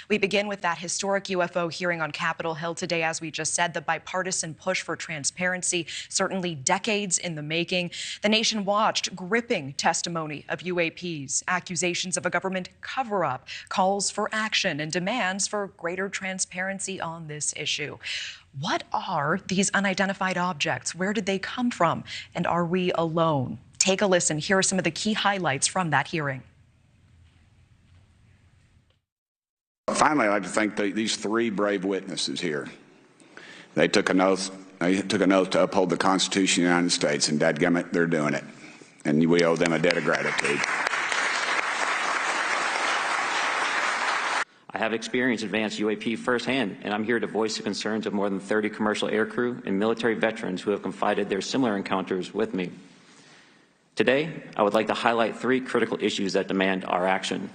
We begin with that historic UFO hearing on Capitol Hill today. As we just said, the bipartisan push for transparency, certainly decades in the making. The nation watched gripping testimony of UAPs, accusations of a government cover-up, calls for action, and demands for greater transparency on this issue. What are these unidentified objects? Where did they come from? And are we alone? Take a listen. Here are some of the key highlights from that hearing. Finally, I'd like to thank these three brave witnesses here. They took an oath. They took an oath to uphold the Constitution of the United States, and dadgummit, they're doing it. And we owe them a debt of gratitude. I have experienced advanced UAP firsthand, and I'm here to voice the concerns of more than 30 commercial aircrew and military veterans who have confided their similar encounters with me. Today, I would like to highlight three critical issues that demand our action.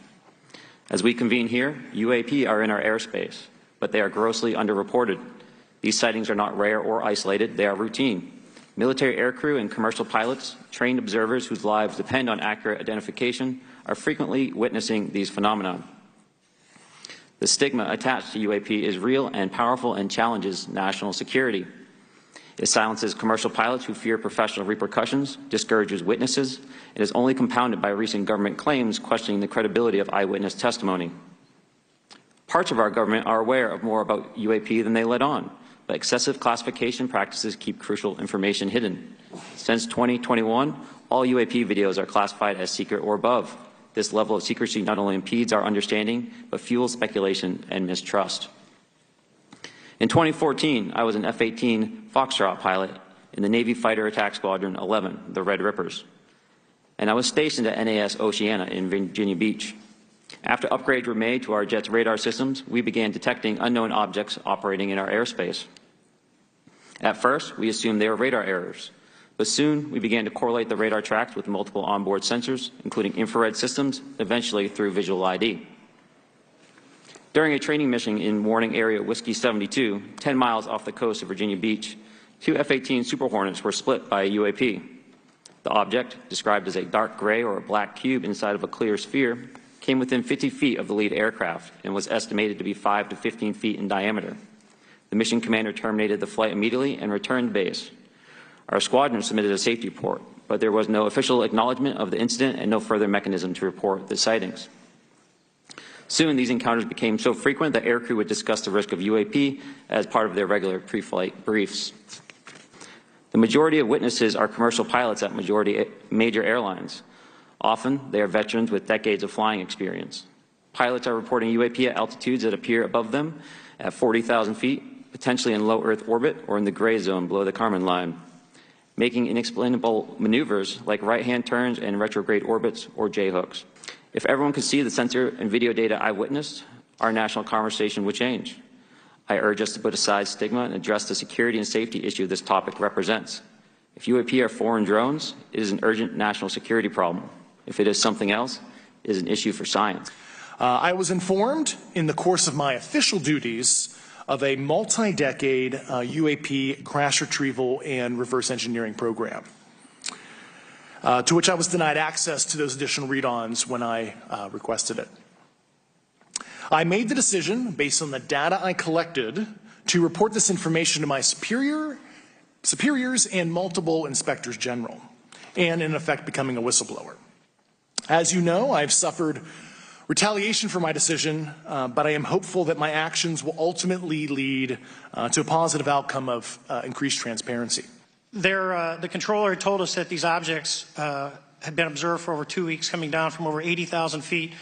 As we convene here, UAP are in our airspace, but they are grossly underreported. These sightings are not rare or isolated, they are routine. Military aircrew and commercial pilots, trained observers whose lives depend on accurate identification, are frequently witnessing these phenomena. The stigma attached to UAP is real and powerful and challenges national security. It silences commercial pilots who fear professional repercussions, discourages witnesses, and is only compounded by recent government claims questioning the credibility of eyewitness testimony. Parts of our government are aware of more about UAP than they let on, but excessive classification practices keep crucial information hidden. Since 2021, all UAP videos are classified as secret or above. This level of secrecy not only impedes our understanding, but fuels speculation and mistrust. In 2014, I was an F-18 Foxtrot pilot in the Navy Fighter Attack Squadron 11, the Red Rippers, and I was stationed at NAS Oceana in Virginia Beach. After upgrades were made to our jet's radar systems, we began detecting unknown objects operating in our airspace. At first, we assumed they were radar errors, but soon we began to correlate the radar tracks with multiple onboard sensors, including infrared systems, eventually through visual ID. During a training mission in Warning Area Whiskey 72, 10 miles off the coast of Virginia Beach, two F-18 Super Hornets were split by a UAP. The object, described as a dark gray or a black cube inside of a clear sphere, came within 50 feet of the lead aircraft and was estimated to be 5 to 15 feet in diameter. The mission commander terminated the flight immediately and returned to base. Our squadron submitted a safety report, but there was no official acknowledgement of the incident and no further mechanism to report the sightings. Soon, these encounters became so frequent that aircrew would discuss the risk of UAP as part of their regular pre-flight briefs. The majority of witnesses are commercial pilots at major airlines. Often, they are veterans with decades of flying experience. Pilots are reporting UAP at altitudes that appear above them at 40,000 feet, potentially in low Earth orbit or in the gray zone below the Kármán line, making inexplainable maneuvers like right-hand turns and retrograde orbits or J-hooks. If everyone could see the sensor and video data I witnessed, our national conversation would change. I urge us to put aside stigma and address the security and safety issue this topic represents. If UAP are foreign drones, it is an urgent national security problem. If it is something else, it is an issue for science. I was informed in the course of my official duties of a multi-decade UAP crash retrieval and reverse engineering program, to which I was denied access to those additional read-ons when I requested it. I made the decision, based on the data I collected, to report this information to my superiors and multiple inspectors general, and in effect becoming a whistleblower. As you know, I've suffered retaliation for my decision, but I am hopeful that my actions will ultimately lead to a positive outcome of increased transparency. The controller told us that these objects had been observed for over 2 weeks, coming down from over 80,000 feet,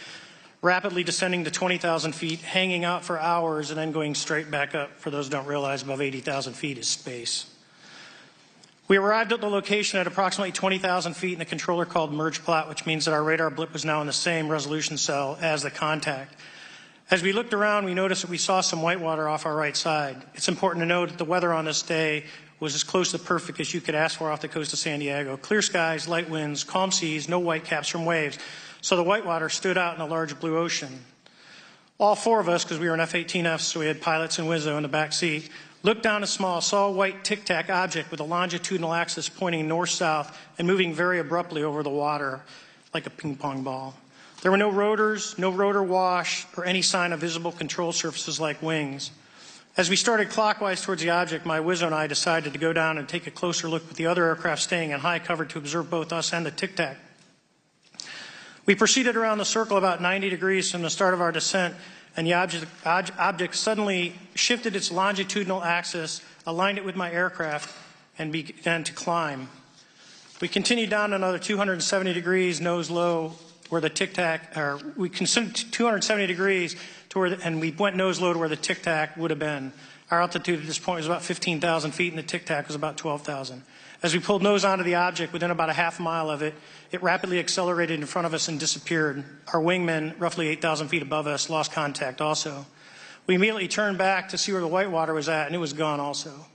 rapidly descending to 20,000 feet, hanging out for hours, and then going straight back up. For those who don't realize, above 80,000 feet is space. We arrived at the location at approximately 20,000 feet, and the controller called merge plot, which means that our radar blip was now in the same resolution cell as the contact. As we looked around, we noticed that we saw some whitewater off our right side. It's important to note that the weather on this day was as close to perfect as you could ask for off the coast of San Diego. Clear skies, light winds, calm seas, no whitecaps from waves. So the whitewater stood out in a large blue ocean. All four of us, because we were in F-18Fs, so we had pilots and Wizzo in the back seat, looked down a saw a white tic-tac object with a longitudinal axis pointing north-south and moving very abruptly over the water like a ping-pong ball. There were no rotors, no rotor wash, or any sign of visible control surfaces like wings. As we started clockwise towards the object, my Wizzo and I decided to go down and take a closer look with the other aircraft staying in high cover to observe both us and the Tic Tac. We proceeded around the circle about 90 degrees from the start of our descent, and the object suddenly shifted its longitudinal axis, aligned it with my aircraft, and began to climb. We continued down another 270 degrees, nose low, where the Tic Tac, or we consumed 270 degrees to where, and we went nose low to where the Tic Tac would have been. Our altitude at this point was about 15,000 feet, and the Tic Tac was about 12,000. As we pulled nose onto the object, within about a half mile of it, it rapidly accelerated in front of us and disappeared. Our wingmen, roughly 8,000 feet above us, lost contact also. We immediately turned back to see where the whitewater was at, and it was gone also.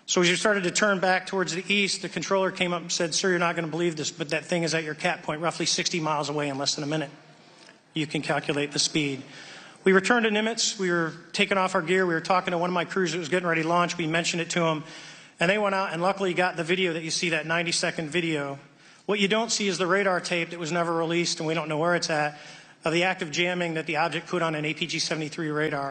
So as we started to turn back towards the east, the controller came up and said, "Sir, you're not going to believe this, but that thing is at your cap point, roughly 60 miles away in less than a minute." You can calculate the speed. We returned to Nimitz. We were taking off our gear. We were talking to one of my crews that was getting ready to launch. We mentioned it to them, and they went out and luckily got the video that you see, that 90-second video. What you don't see is the radar tape that was never released, and we don't know where it's at, of the active jamming that the object put on an APG-73 radar.